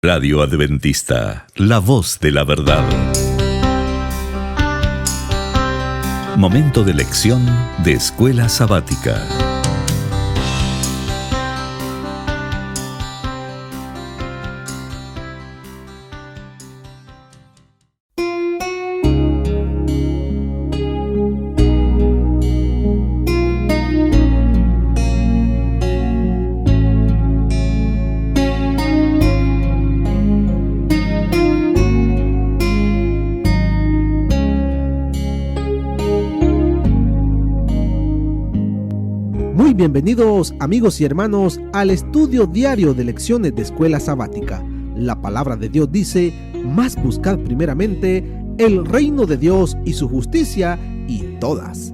Radio Adventista, la voz de la verdad. Momento de lección de Escuela Sabática. Bienvenidos amigos y hermanos al estudio diario de lecciones de Escuela Sabática. La palabra de Dios dice: mas buscad primeramente el reino de Dios y su justicia, y todas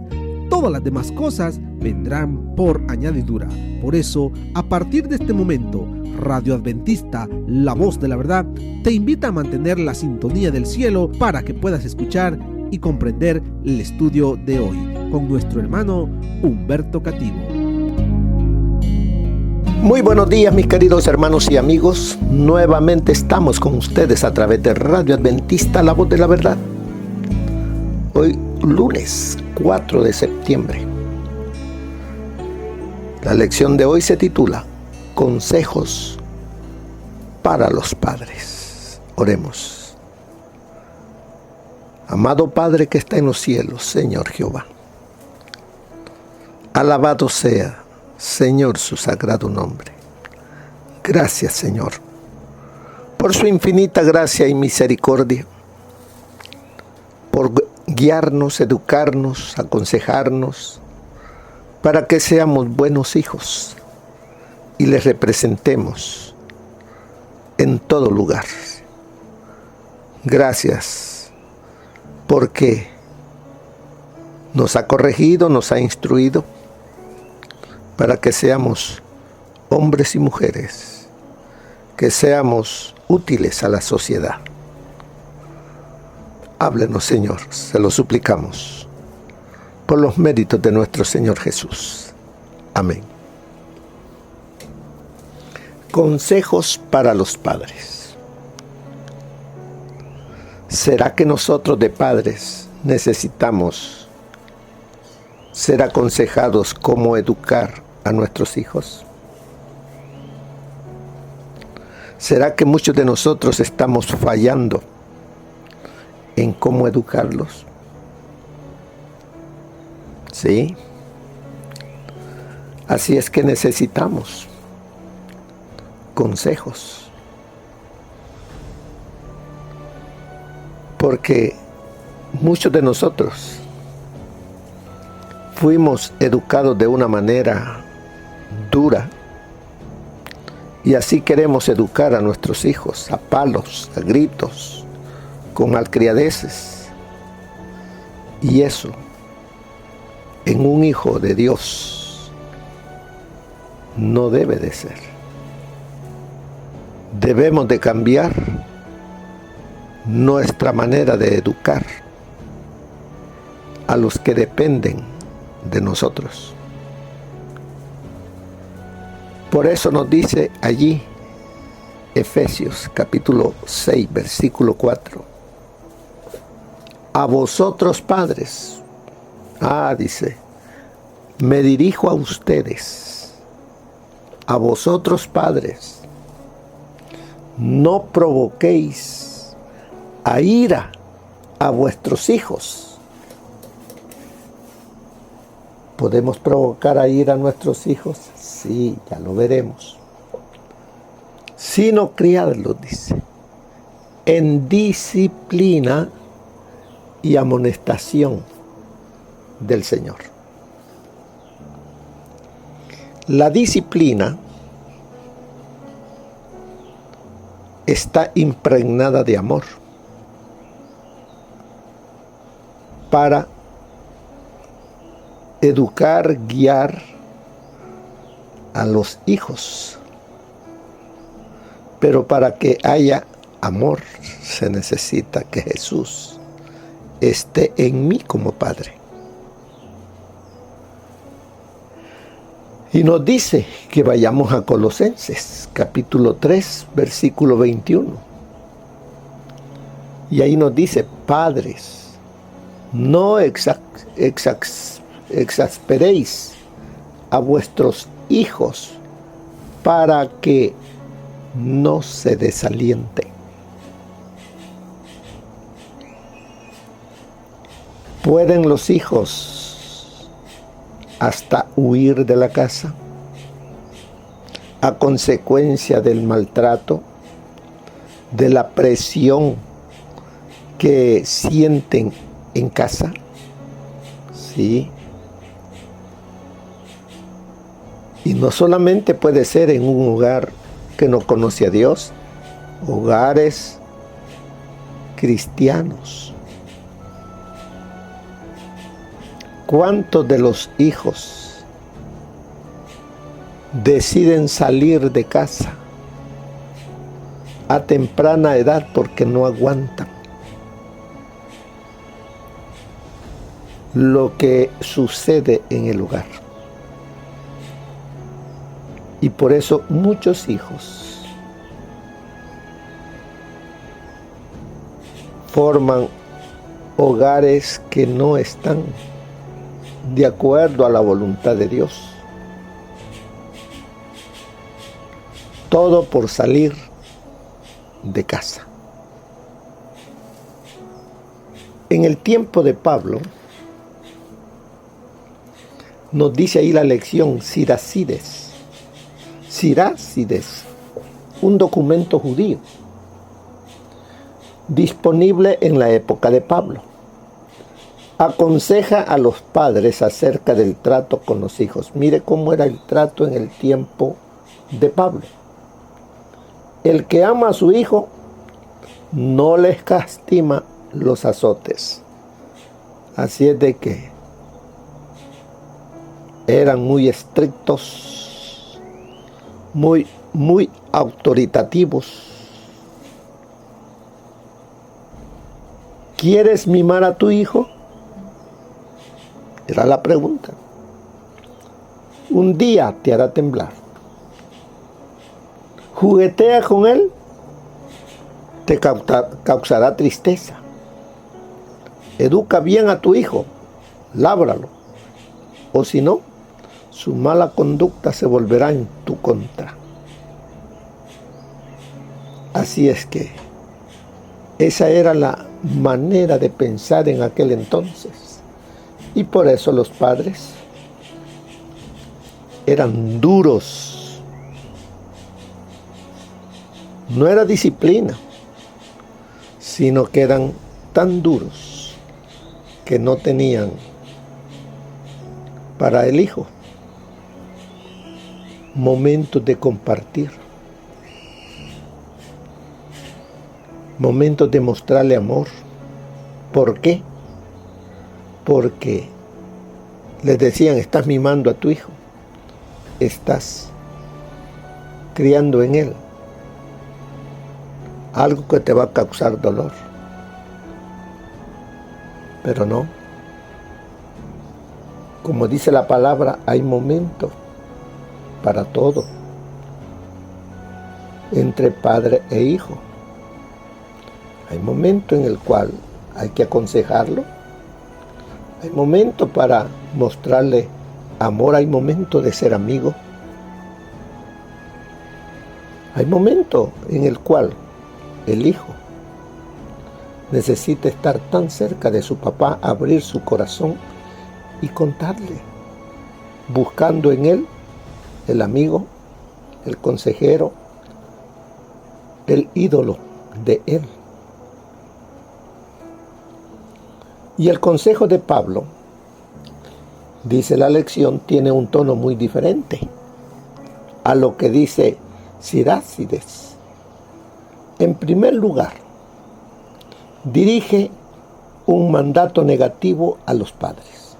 las demás cosas vendrán por añadidura. Por eso, a partir de este momento, Radio Adventista, la voz de la verdad, te invita a mantener la sintonía del cielo para que puedas escuchar y comprender el estudio de hoy con nuestro hermano Humberto Cativo. Muy buenos días, mis queridos hermanos y amigos. Nuevamente estamos con ustedes a través de Radio Adventista, la voz de la verdad. Hoy, lunes 4 de septiembre. La lección de hoy se titula Consejos para los padres. Oremos. Amado Padre que está en los cielos, Señor Jehová, alabado sea, Señor, su sagrado nombre. Gracias, Señor, por su infinita gracia y misericordia, por guiarnos, educarnos, aconsejarnos, para que seamos buenos hijos y les representemos en todo lugar. Gracias, porque nos ha corregido, nos ha instruido, para que seamos hombres y mujeres, que seamos útiles a la sociedad. Háblenos, Señor, se lo suplicamos, por los méritos de nuestro Señor Jesús. Amén. Consejos para los padres. ¿Será que nosotros de padres necesitamos ser aconsejados cómo educar a nuestros hijos? ¿Será que muchos de nosotros estamos fallando en cómo educarlos? ¿Sí? Así es que necesitamos consejos. Porque muchos de nosotros fuimos educados de una manera dura, y así queremos educar a nuestros hijos, a palos, a gritos, con malcriadeces. Y eso, en un hijo de Dios, no debe de ser. Debemos de cambiar nuestra manera de educar a los que dependen de nosotros. Por eso nos dice allí Efesios capítulo 6 versículo 4: a vosotros padres, dice, me dirijo a ustedes, a vosotros padres, no provoquéis a ira a vuestros hijos. ¿Podemos provocar a ira a nuestros hijos? Sí, ya lo veremos. Sino criadlos, dice, en disciplina y amonestación del Señor. La disciplina está impregnada de amor para educar, guiar a los hijos. Pero para que haya amor se necesita que Jesús esté en mí como Padre. Y nos dice que vayamos a Colosenses, capítulo 3, versículo 21. Y ahí nos dice: padres, no exasperéis a vuestros hijos para que no se desalienten. ¿Pueden los hijos hasta huir de la casa a consecuencia del maltrato, de la presión que sienten en casa? Sí. Y no solamente puede ser en un hogar que no conoce a Dios, hogares cristianos. ¿Cuántos de los hijos deciden salir de casa a temprana edad porque no aguantan lo que sucede en el hogar? Y por eso muchos hijos forman hogares que no están de acuerdo a la voluntad de Dios. Todo por salir de casa. En el tiempo de Pablo, nos dice ahí la lección Sirácides, un documento judío disponible en la época de Pablo. Aconseja a los padres acerca del trato con los hijos. Mire cómo era el trato en el tiempo de Pablo. El que ama a su hijo no les castima los azotes. Así es de que eran muy estrictos, muy autoritativos. ¿Quieres mimar a tu hijo? Era la pregunta. Un día te hará temblar. Juguetea con él, te causará tristeza. Educa bien a tu hijo, lábralo. O si no, su mala conducta se volverá en tu contra. Así es que esa era la manera de pensar en aquel entonces. Y por eso los padres eran duros. No era disciplina, sino que eran tan duros que no tenían para el hijo momentos de compartir, momentos de mostrarle amor. ¿Por qué? Porque les decían: estás mimando a tu hijo, estás criando en él algo que te va a causar dolor. Pero no, como dice la palabra, hay momentos para todo entre padre e hijo. Hay momentos en el cual hay que aconsejarlo, hay momentos para mostrarle amor, hay momentos de ser amigo, hay momentos en el cual el hijo necesita estar tan cerca de su papá, abrir su corazón y contarle, buscando en él el amigo, el consejero, el ídolo de él. Y el consejo de Pablo, dice la lección, tiene un tono muy diferente a lo que dice Sirácides. En primer lugar, dirige un mandato negativo a los padres.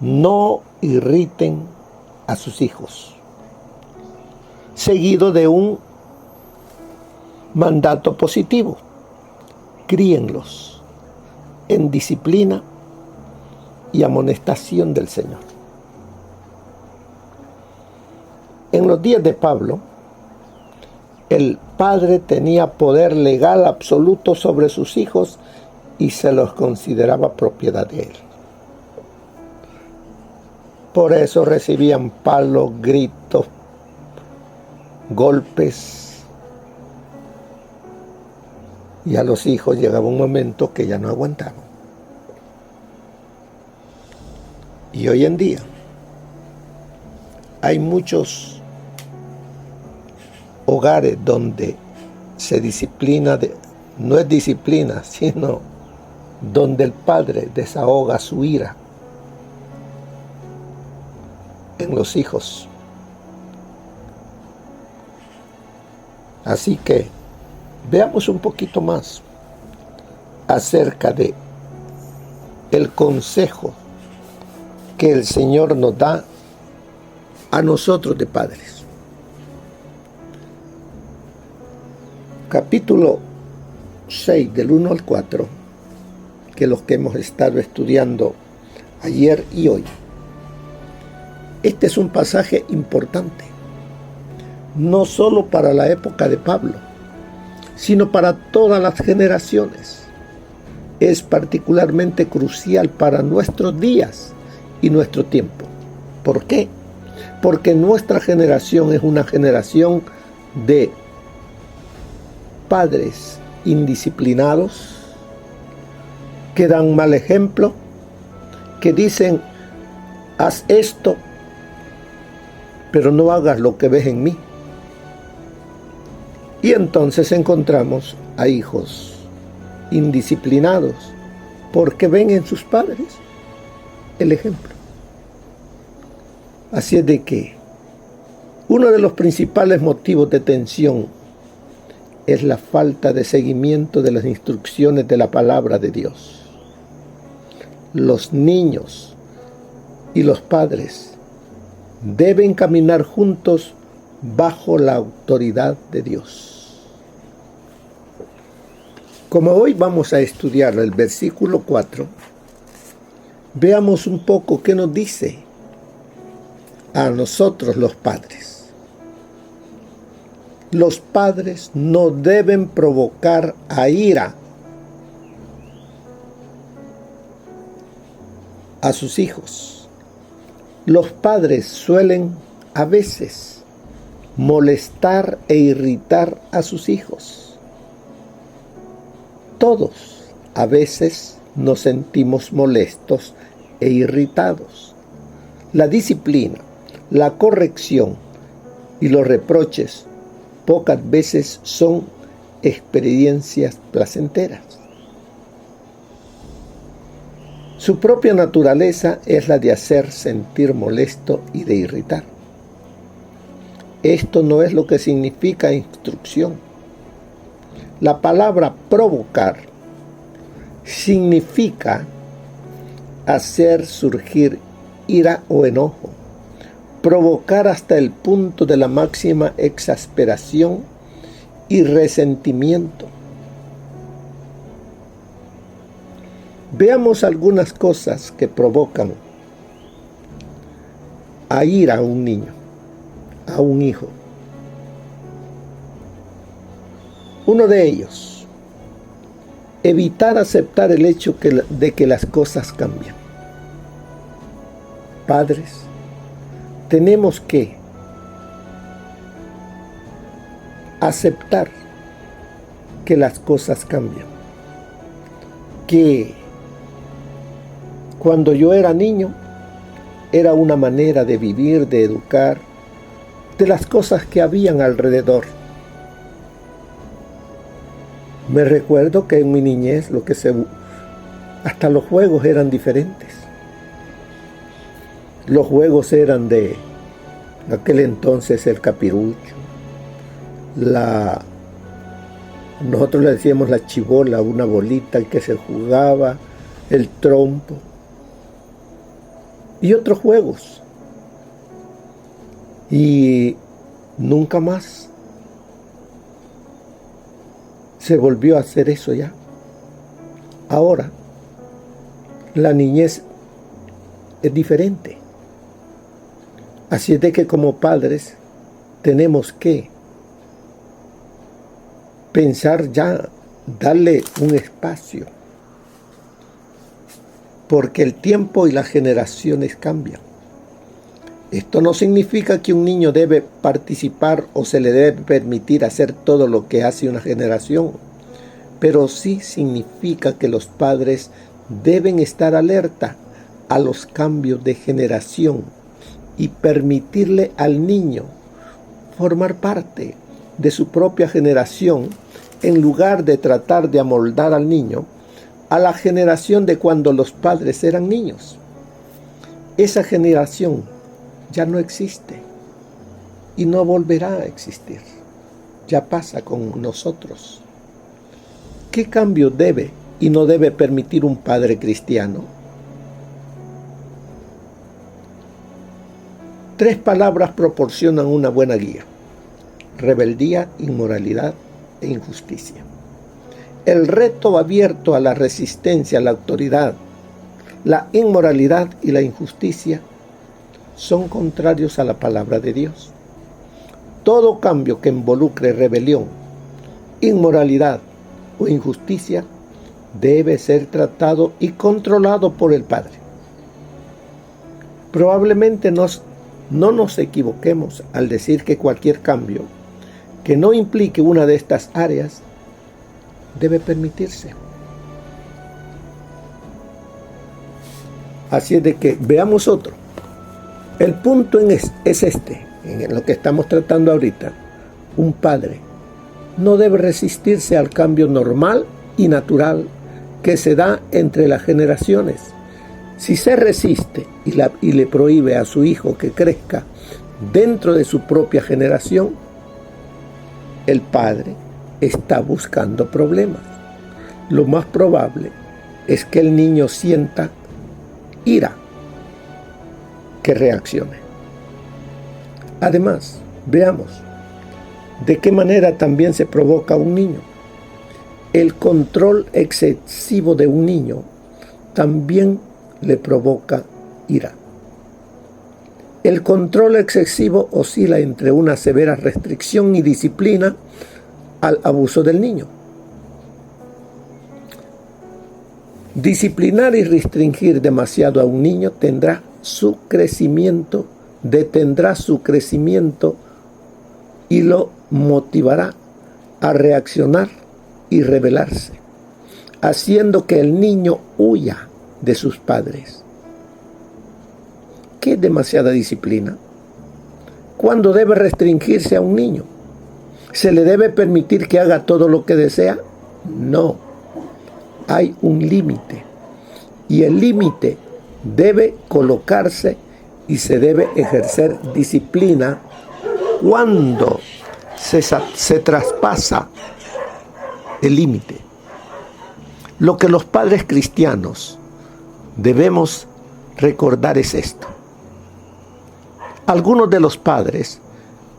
No irriten a sus hijos. Seguido de un mandato positivo. Críenlos en disciplina y amonestación del Señor. En los días de Pablo, el padre tenía poder legal absoluto sobre sus hijos y se los consideraba propiedad de él. Por eso recibían palos, gritos, golpes. Y a los hijos llegaba un momento que ya no aguantaban. Y hoy en día hay muchos hogares donde se disciplina, no es disciplina, sino donde el padre desahoga su ira en los hijos. Así que veamos un poquito más acerca de el consejo que el Señor nos da a nosotros de padres. Capítulo 6 del 1 al 4, que los que hemos estado estudiando ayer y hoy. Este es un pasaje importante, no solo para la época de Pablo, sino para todas las generaciones. Es particularmente crucial para nuestros días y nuestro tiempo. ¿Por qué? Porque nuestra generación es una generación de padres indisciplinados, que dan mal ejemplo, que dicen, haz esto, pero no hagas lo que ves en mí. Y entonces encontramos a hijos indisciplinados porque ven en sus padres el ejemplo. Así es de que uno de los principales motivos de tensión es la falta de seguimiento de las instrucciones de la palabra de Dios. Los niños y los padres deben caminar juntos bajo la autoridad de Dios. Como hoy vamos a estudiar el versículo 4, veamos un poco qué nos dice a nosotros los padres. Los padres no deben provocar a ira a sus hijos. Los padres suelen a veces molestar e irritar a sus hijos. Todos a veces nos sentimos molestos e irritados. La disciplina, la corrección y los reproches pocas veces son experiencias placenteras. Su propia naturaleza es la de hacer sentir molesto y de irritar. Esto no es lo que significa instrucción. La palabra provocar significa hacer surgir ira o enojo, provocar hasta el punto de la máxima exasperación y resentimiento. Veamos algunas cosas que provocan a ira a un niño, a un hijo. Uno de ellos, evitar aceptar el hecho de que las cosas cambian. Padres, tenemos que aceptar que las cosas cambian. Que cuando yo era niño, era una manera de vivir, de educar, de las cosas que habían alrededor. Me recuerdo que en mi niñez hasta los juegos eran diferentes. Los juegos eran de aquel entonces el capirucho, nosotros le decíamos la chibola, una bolita que se jugaba, el trompo y otros juegos. Y nunca más se volvió a hacer eso ya. Ahora, la niñez es diferente. Así es de que como padres tenemos que pensar ya, darle un espacio, porque el tiempo y las generaciones cambian. Esto no significa que un niño debe participar o se le debe permitir hacer todo lo que hace una generación, pero sí significa que los padres deben estar alerta a los cambios de generación y permitirle al niño formar parte de su propia generación en lugar de tratar de amoldar al niño a la generación de cuando los padres eran niños. Esa generación ya no existe y no volverá a existir. Ya pasa con nosotros. ¿Qué cambio debe y no debe permitir un padre cristiano? 3 palabras proporcionan una buena guía: rebeldía, inmoralidad e injusticia. El reto abierto a la resistencia a la autoridad, la inmoralidad y la injusticia son contrarios a la palabra de Dios. Todo cambio que involucre rebelión, inmoralidad o injusticia debe ser tratado y controlado por el Padre. Probablemente no nos equivoquemos al decir que cualquier cambio que no implique una de estas áreas debe permitirse. Así es de que veamos otro. El punto es este, en lo que estamos tratando ahorita. Un padre no debe resistirse al cambio normal y natural que se da entre las generaciones. Si se resiste y le prohíbe a su hijo que crezca dentro de su propia generación, el padre está buscando problemas. Lo más probable es que el niño sienta ira, que reaccione. Además, veamos de qué manera también se provoca a un niño. El control excesivo de un niño también le provoca ira. El control excesivo oscila entre una severa restricción y disciplina al abuso del niño. Disciplinar y restringir demasiado a un niño detendrá su crecimiento y lo motivará a reaccionar y rebelarse, haciendo que el niño huya de sus padres. ¿Qué es demasiada disciplina? ¿Cuándo debe restringirse a un niño? ¿Se le debe permitir que haga todo lo que desea? No. Hay un límite. Y el límite debe colocarse y se debe ejercer disciplina cuando se traspasa el límite. Lo que los padres cristianos debemos recordar es esto. Algunos de los padres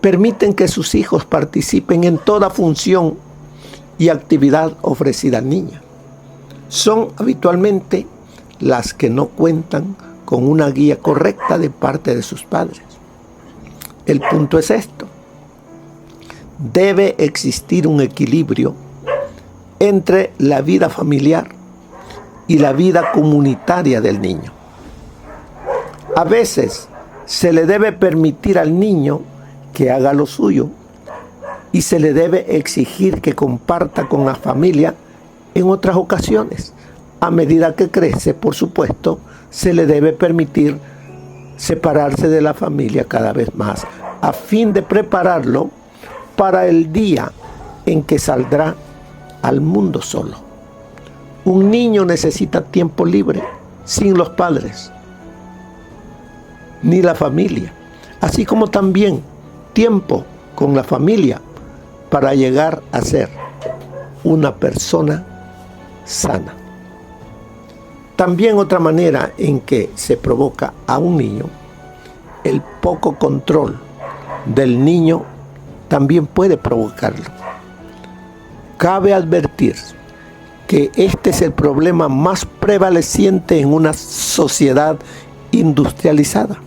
permiten que sus hijos participen en toda función y actividad ofrecida al niño. Son habitualmente las que no cuentan con una guía correcta de parte de sus padres. El punto es esto. Debe existir un equilibrio entre la vida familiar y la vida comunitaria del niño. A veces se le debe permitir al niño que haga lo suyo y se le debe exigir que comparta con la familia en otras ocasiones. A medida que crece, por supuesto, se le debe permitir separarse de la familia cada vez más, a fin de prepararlo para el día en que saldrá al mundo solo. Un niño necesita tiempo libre sin los padres ni la familia, así como también tiempo con la familia para llegar a ser una persona sana. También otra manera en que se provoca a un niño, el poco control del niño también puede provocarlo. Cabe advertir que este es el problema más prevaleciente en una sociedad industrializada.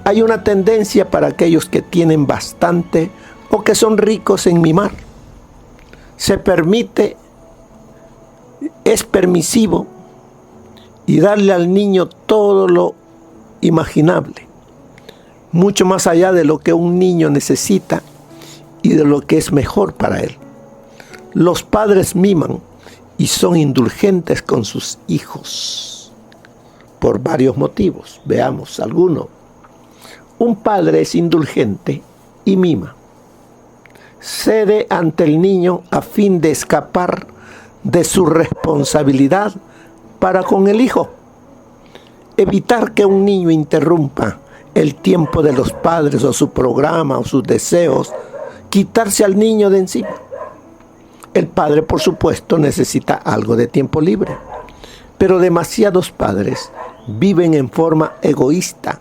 Hay una tendencia para aquellos que tienen bastante o que son ricos en mimar. Es permisivo y darle al niño todo lo imaginable, mucho más allá de lo que un niño necesita y de lo que es mejor para él. Los padres miman y son indulgentes con sus hijos por varios motivos. Veamos alguno. Un padre es indulgente y mima. Cede ante el niño a fin de escapar de su responsabilidad para con el hijo. Evitar que un niño interrumpa el tiempo de los padres o su programa o sus deseos, quitarse al niño de encima. El padre, por supuesto, necesita algo de tiempo libre, pero demasiados padres viven en forma egoísta,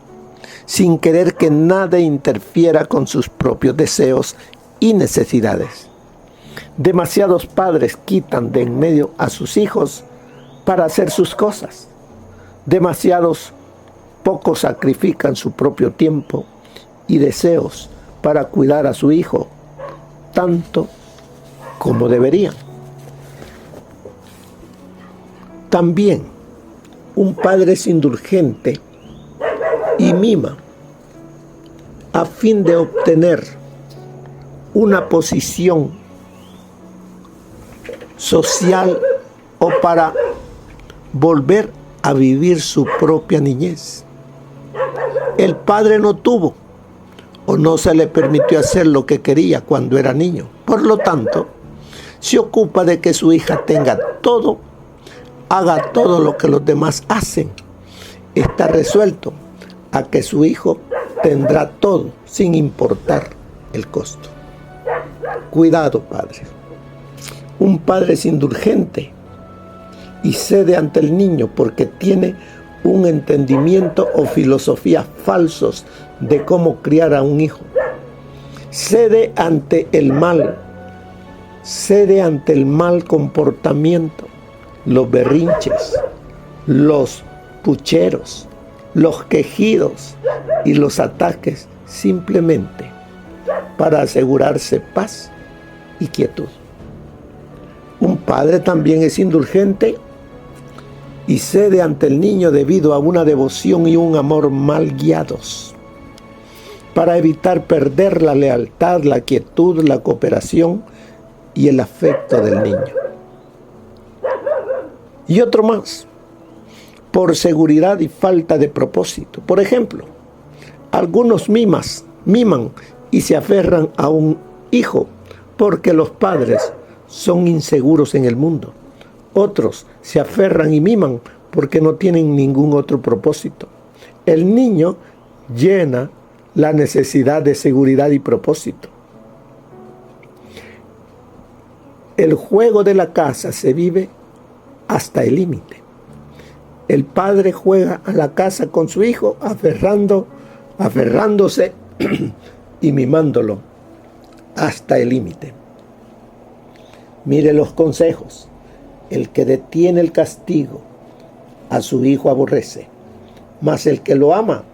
sin querer que nada interfiera con sus propios deseos y necesidades. Demasiados padres quitan de en medio a sus hijos para hacer sus cosas. Demasiados pocos sacrifican su propio tiempo y deseos para cuidar a su hijo, tanto como deberían. También un padre es indulgente y mima a fin de obtener una posición social o para volver a vivir su propia niñez. El padre no tuvo o no se le permitió hacer lo que quería cuando era niño. Por lo tanto, se ocupa de que su hija tenga todo, haga todo lo que los demás hacen. Está resuelto a que su hijo tendrá todo sin importar el costo. Cuidado, padres. Un padre es indulgente y cede ante el niño porque tiene un entendimiento o filosofía falsos de cómo criar a un hijo. Cede ante el mal comportamiento, los berrinches, los pucheros, los quejidos y los ataques simplemente para asegurarse paz y quietud. Un padre también es indulgente y cede ante el niño debido a una devoción y un amor mal guiados, para evitar perder la lealtad, la quietud, la cooperación y el afecto del niño. Y otro más, por seguridad y falta de propósito. Por ejemplo, algunos miman y se aferran a un hijo porque los padres son inseguros en el mundo. Otros se aferran y miman porque no tienen ningún otro propósito. El niño llena la necesidad de seguridad y propósito. El juego de la casa se vive hasta el límite. El padre juega a la casa con su hijo, aferrándose y mimándolo hasta el límite. Mire los consejos. El que detiene el castigo a su hijo aborrece, mas el que lo ama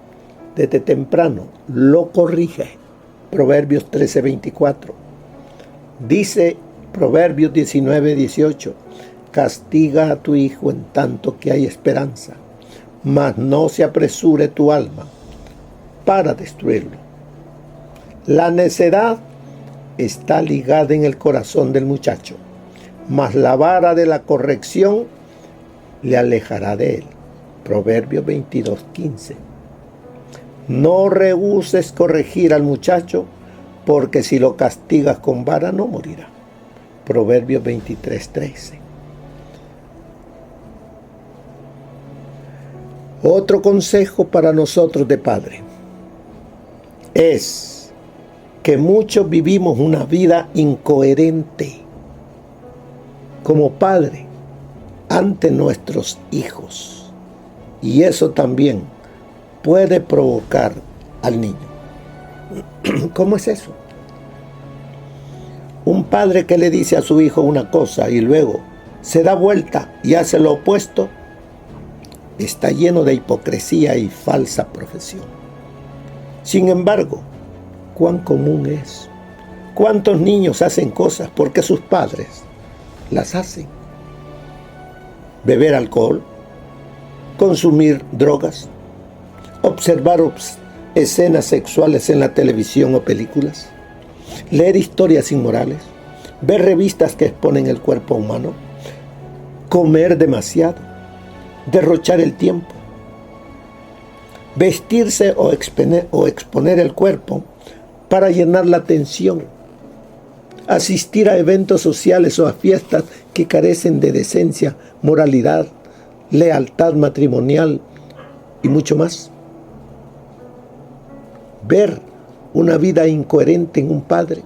desde temprano lo corrige. Proverbios 13:24. Dice Proverbios 19:18. Castiga a tu hijo en tanto que hay esperanza, mas no se apresure tu alma para destruirlo. La necedad está ligada en el corazón del muchacho, mas la vara de la corrección le alejará de él. Proverbios 22:15. No rehúses corregir al muchacho, porque si lo castigas con vara no morirá. Proverbios 23:13. Otro consejo para nosotros de padre es que muchos vivimos una vida incoherente como padre ante nuestros hijos, y eso también puede provocar al niño. ¿Cómo es eso? Un padre que le dice a su hijo una cosa y luego se da vuelta y hace lo opuesto, está lleno de hipocresía y falsa profesión. Sin embargo, cuán común es. ¿Cuántos niños hacen cosas porque sus padres las hacen? Beber alcohol, consumir drogas, observar escenas sexuales en la televisión o películas, leer historias inmorales, ver revistas que exponen el cuerpo humano, comer demasiado, derrochar el tiempo, vestirse o exponer el cuerpo para llenar la atención, asistir a eventos sociales o a fiestas que carecen de decencia, moralidad, lealtad matrimonial y mucho más. Ver una vida incoherente en un padre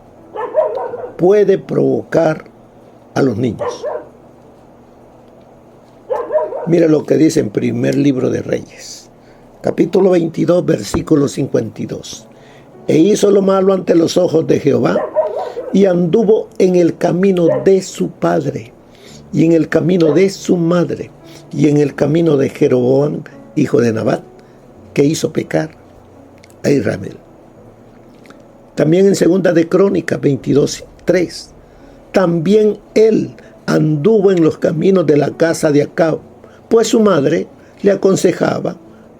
puede provocar a los niños. Mira lo que dice en primer libro de Reyes, capítulo 22, versículo 52. E hizo lo malo ante los ojos de Jehová, y anduvo en el camino de su padre, y en el camino de su madre, y en el camino de Jeroboam, hijo de Nabat, que hizo pecar a Israel. También en segunda de Crónicas 22:3, también él anduvo en los caminos de la casa de Acab, pues su madre le aconsejaba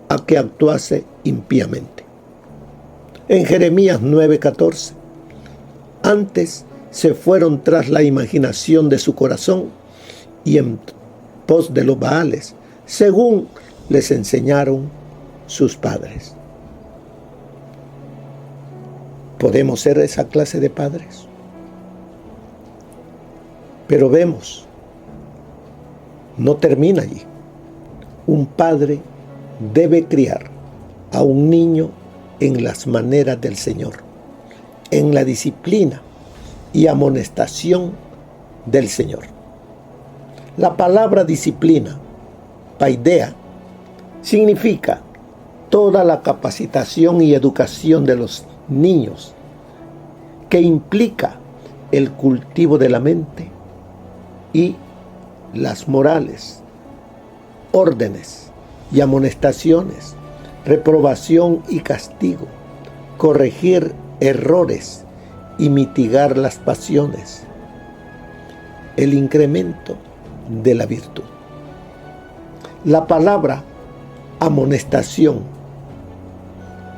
a que actuase impíamente. En Jeremías 9:14, antes se fueron tras la imaginación de su corazón y en pos de los Baales, según les enseñaron sus padres. ¿Podemos ser esa clase de padres? Pero vemos, no termina allí. Un padre debe criar a un niño en las maneras del Señor, en la disciplina y amonestación del Señor. La palabra disciplina, paideia, significa toda la capacitación y educación de los niños, que implica el cultivo de la mente y las morales, órdenes y amonestaciones, reprobación y castigo, corregir errores y mitigar las pasiones, el incremento de la virtud. La palabra amonestación,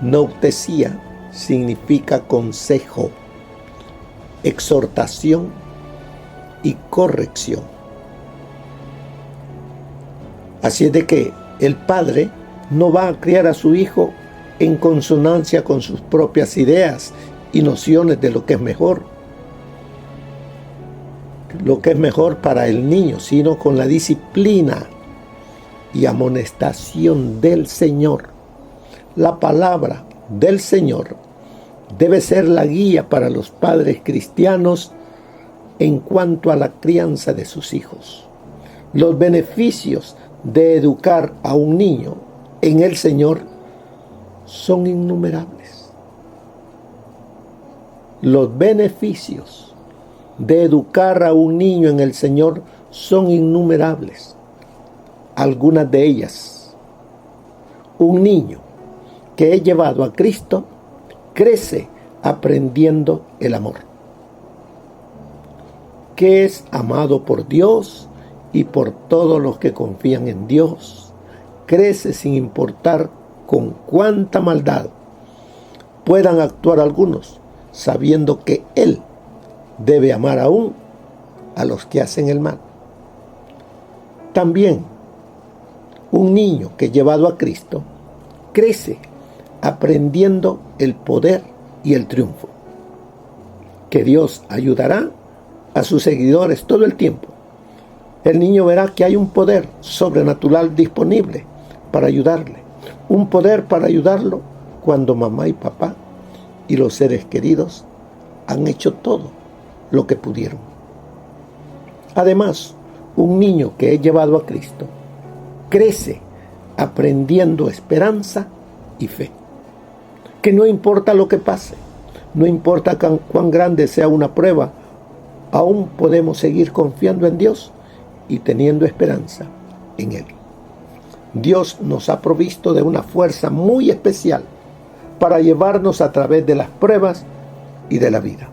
noutesía, significa consejo, exhortación y corrección. Así es de que el padre no va a criar a su hijo en consonancia con sus propias ideas y nociones de lo que es mejor para el niño, sino con la disciplina y amonestación del Señor. La palabra del Señor debe ser la guía para los padres cristianos en cuanto a la crianza de sus hijos. Los beneficios de educar a un niño en el Señor son innumerables. Los beneficios de educar a un niño en el Señor son innumerables. Algunas de ellas: un niño que es llevado a Cristo crece aprendiendo el amor, que es amado por Dios y por todos los que confían en Dios. Crece sin importar con cuánta maldad puedan actuar algunos, sabiendo que Él debe amar aún a los que hacen el mal. También un niño que llevado a Cristo crece aprendiendo el poder y el triunfo, que Dios ayudará a sus seguidores todo el tiempo. El niño verá que hay un poder sobrenatural disponible para ayudarle, un poder para ayudarlo cuando mamá y papá y los seres queridos han hecho todo lo que pudieron. Además, un niño que es llevado a Cristo crece aprendiendo esperanza y fe, que no importa lo que pase, no importa cuán grande sea una prueba, aún podemos seguir confiando en Dios y teniendo esperanza en Él. Dios nos ha provisto de una fuerza muy especial para llevarnos a través de las pruebas y de la vida.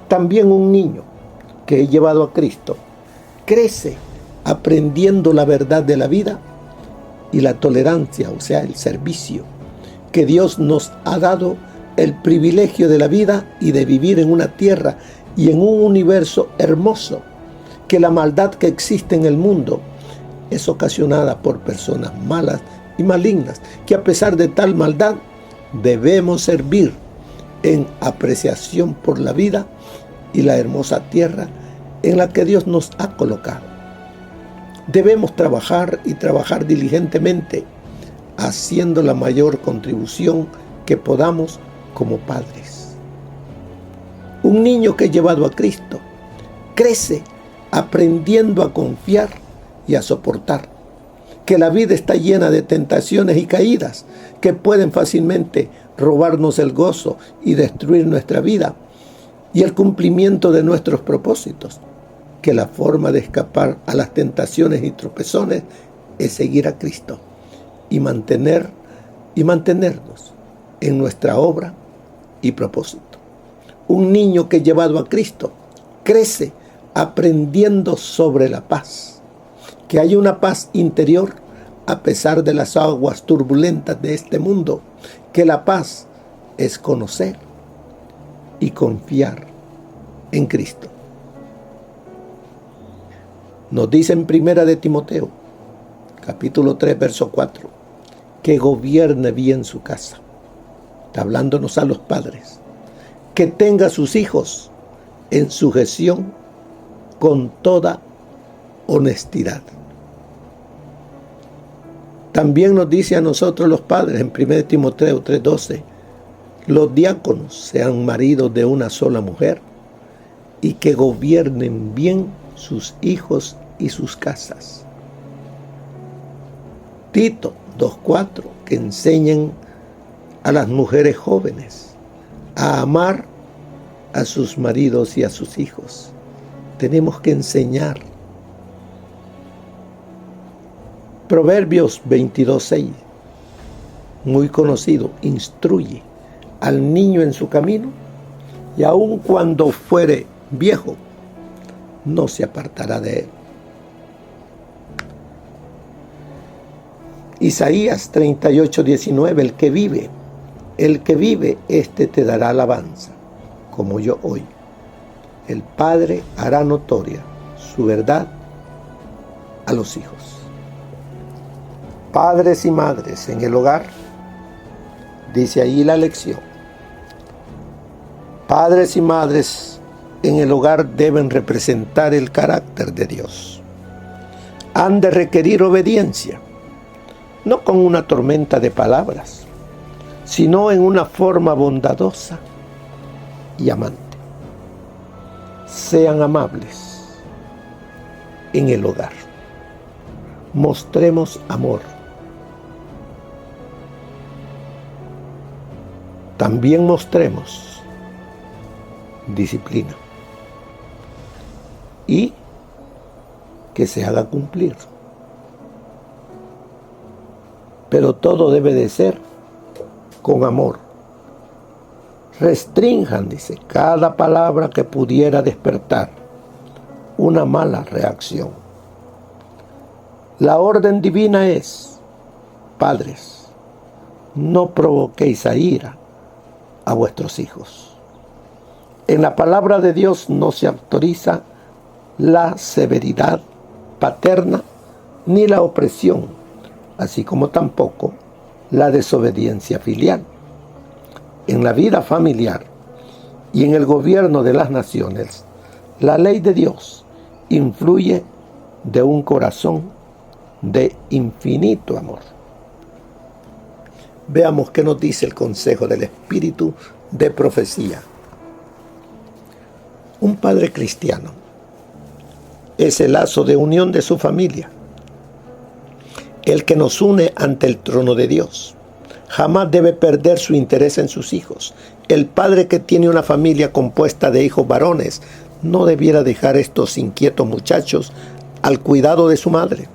También un niño que he llevado a Cristo crece aprendiendo la verdad de la vida y la tolerancia, o sea, el servicio, que Dios nos ha dado el privilegio de la vida y de vivir en una tierra y en un universo hermoso, que la maldad que existe en el mundo es ocasionada por personas malas y malignas, que a pesar de tal maldad debemos servir en apreciación por la vida y la hermosa tierra en la que Dios nos ha colocado. Debemos trabajar y trabajar diligentemente, haciendo la mayor contribución que podamos como padres. Un niño que llevado a Cristo crece aprendiendo a confiar y a soportar, que la vida está llena de tentaciones y caídas que pueden fácilmente robarnos el gozo y destruir nuestra vida y el cumplimiento de nuestros propósitos, que la forma de escapar a las tentaciones y tropezones es seguir a Cristo y mantenernos en nuestra obra y propósito. Un niño que llevado a Cristo crece aprendiendo sobre la paz, que hay una paz interior a pesar de las aguas turbulentas de este mundo, que la paz es conocer y confiar en Cristo. Nos dice en 1 de Timoteo, capítulo 3, verso 4, que gobierne bien su casa. Está hablándonos a los padres. Que tenga a sus hijos en sujeción con toda honestidad. También nos dice a nosotros los padres en 1 de Timoteo 3:12, los diáconos sean maridos de una sola mujer y que gobiernen bien sus hijos y sus casas. Tito 2:4, que enseñen a las mujeres jóvenes a amar a sus maridos y a sus hijos. Tenemos que enseñar. Proverbios 22:6, muy conocido, instruye al niño en su camino y aun cuando fuere viejo, no se apartará de él. Isaías 38:19, el que vive, éste te dará alabanza, como yo hoy. El Padre hará notoria su verdad a los hijos. Padres y madres en el hogar, dice ahí la lección. Padres y madres en el hogar deben representar el carácter de Dios. Han de requerir obediencia, no con una tormenta de palabras, sino en una forma bondadosa y amante. Sean amables en el hogar. Mostremos amor. También mostremos disciplina y que se haga cumplir. Pero todo debe de ser con amor. Restrinjan, dice, cada palabra que pudiera despertar una mala reacción. La orden divina es: padres, no provoquéis a ira a vuestros hijos. En la palabra de Dios no se autoriza la severidad paterna ni la opresión, así como tampoco la desobediencia filial. En la vida familiar y en el gobierno de las naciones, la ley de Dios influye de un corazón de infinito amor. Veamos qué nos dice el consejo del Espíritu de profecía. Un padre cristiano es el lazo de unión de su familia, el que nos une ante el trono de Dios. Jamás debe perder su interés en sus hijos. El padre que tiene una familia compuesta de hijos varones no debiera dejar estos inquietos muchachos al cuidado de su madre.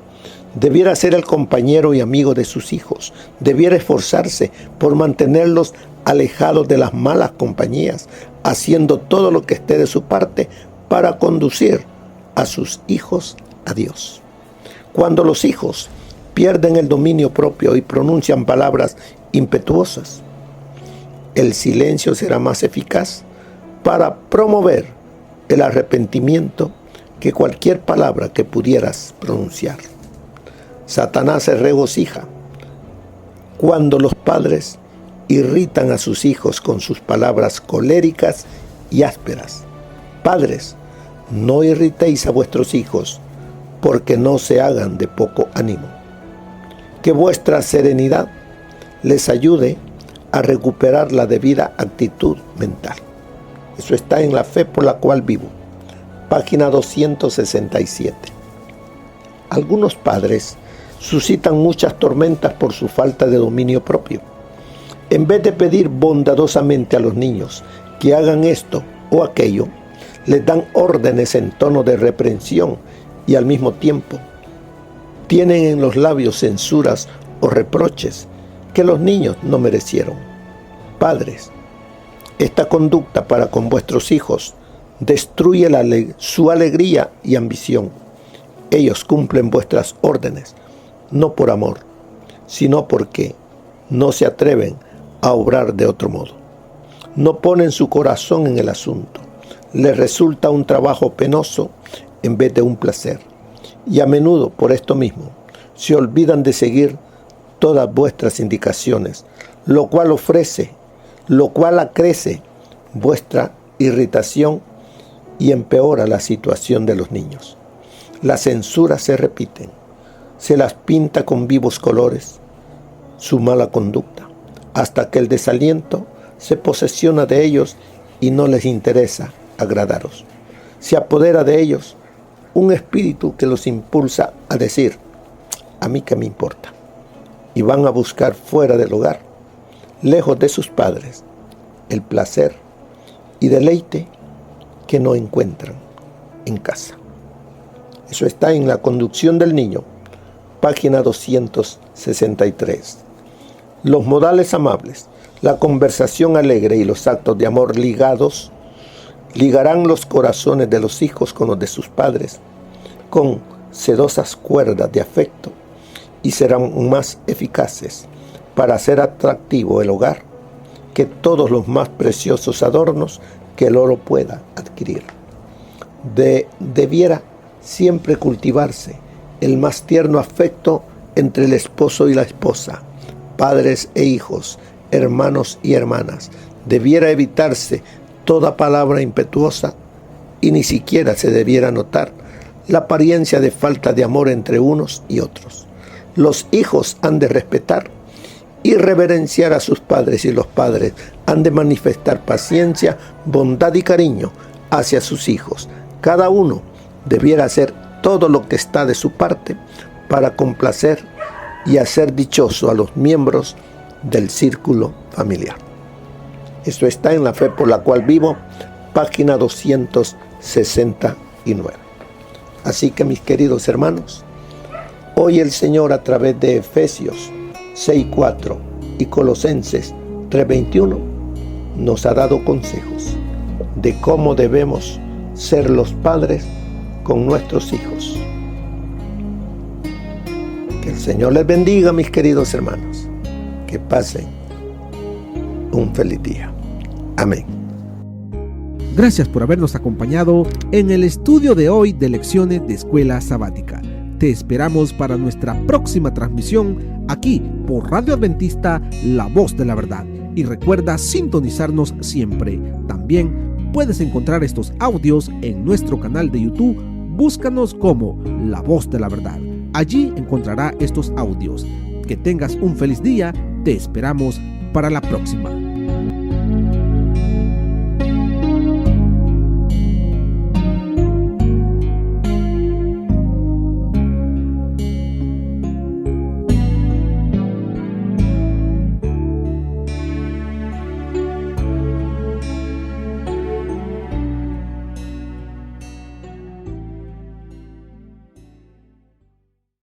Debiera ser el compañero y amigo de sus hijos. Debiera esforzarse por mantenerlos alejados de las malas compañías, haciendo todo lo que esté de su parte para conducir a sus hijos a Dios. Cuando los hijos pierden el dominio propio y pronuncian palabras impetuosas, el silencio será más eficaz para promover el arrepentimiento que cualquier palabra que pudieras pronunciar. Satanás se regocija cuando los padres irritan a sus hijos con sus palabras coléricas y ásperas. Padres, no irritéis a vuestros hijos, porque no se hagan de poco ánimo. Que vuestra serenidad les ayude a recuperar la debida actitud mental. Eso está en La Fe por la cual vivo, página 267. Algunos padres suscitan muchas tormentas por su falta de dominio propio. En vez de pedir bondadosamente a los niños que hagan esto o aquello, les dan órdenes en tono de reprensión y al mismo tiempo tienen en los labios censuras o reproches que los niños no merecieron. Padres, esta conducta para con vuestros hijos destruye su alegría y ambición. Ellos cumplen vuestras órdenes, no por amor, sino porque no se atreven a obrar de otro modo. No ponen su corazón en el asunto. Les resulta un trabajo penoso en vez de un placer. Y a menudo, por esto mismo, se olvidan de seguir todas vuestras indicaciones, lo cual acrece vuestra irritación y empeora la situación de los niños. Las censuras se repiten, se las pinta con vivos colores su mala conducta, hasta que el desaliento se posesiona de ellos y no les interesa agradaros. Se apodera de ellos un espíritu que los impulsa a decir, ¿a mí qué me importa? Y van a buscar fuera del hogar, lejos de sus padres, el placer y deleite que no encuentran en casa. Eso está en La conducción del niño, página 263. Los modales amables, la conversación alegre y los actos de amor ligarán los corazones de los hijos con los de sus padres con sedosas cuerdas de afecto y serán más eficaces para hacer atractivo el hogar que todos los más preciosos adornos que el oro pueda adquirir. Debiera siempre cultivarse el más tierno afecto entre el esposo y la esposa, padres e hijos, hermanos y hermanas. Debiera evitarse toda palabra impetuosa y ni siquiera se debiera notar la apariencia de falta de amor entre unos y otros. Los hijos han de respetar y reverenciar a sus padres y los padres han de manifestar paciencia, bondad y cariño hacia sus hijos. Cada uno debiera hacer todo lo que está de su parte para complacer y hacer dichoso a los miembros del círculo familiar. Esto está en La Fe por la cual vivo, página 269. Así que, mis queridos hermanos, hoy el Señor, a través de Efesios 6:4 y Colosenses 3:21, nos ha dado consejos de cómo debemos ser los padres con nuestros hijos. Que el Señor les bendiga, mis queridos hermanos. Que pasen un feliz día. Amén. Gracias por habernos acompañado en el estudio de hoy de Lecciones de Escuela Sabática. Te esperamos para nuestra próxima transmisión aquí por Radio Adventista, La Voz de la Verdad. Y recuerda sintonizarnos siempre. También puedes encontrar estos audios en nuestro canal de YouTube. Búscanos como La Voz de la Verdad. Allí encontrará estos audios. Que tengas un feliz día. Te esperamos para la próxima.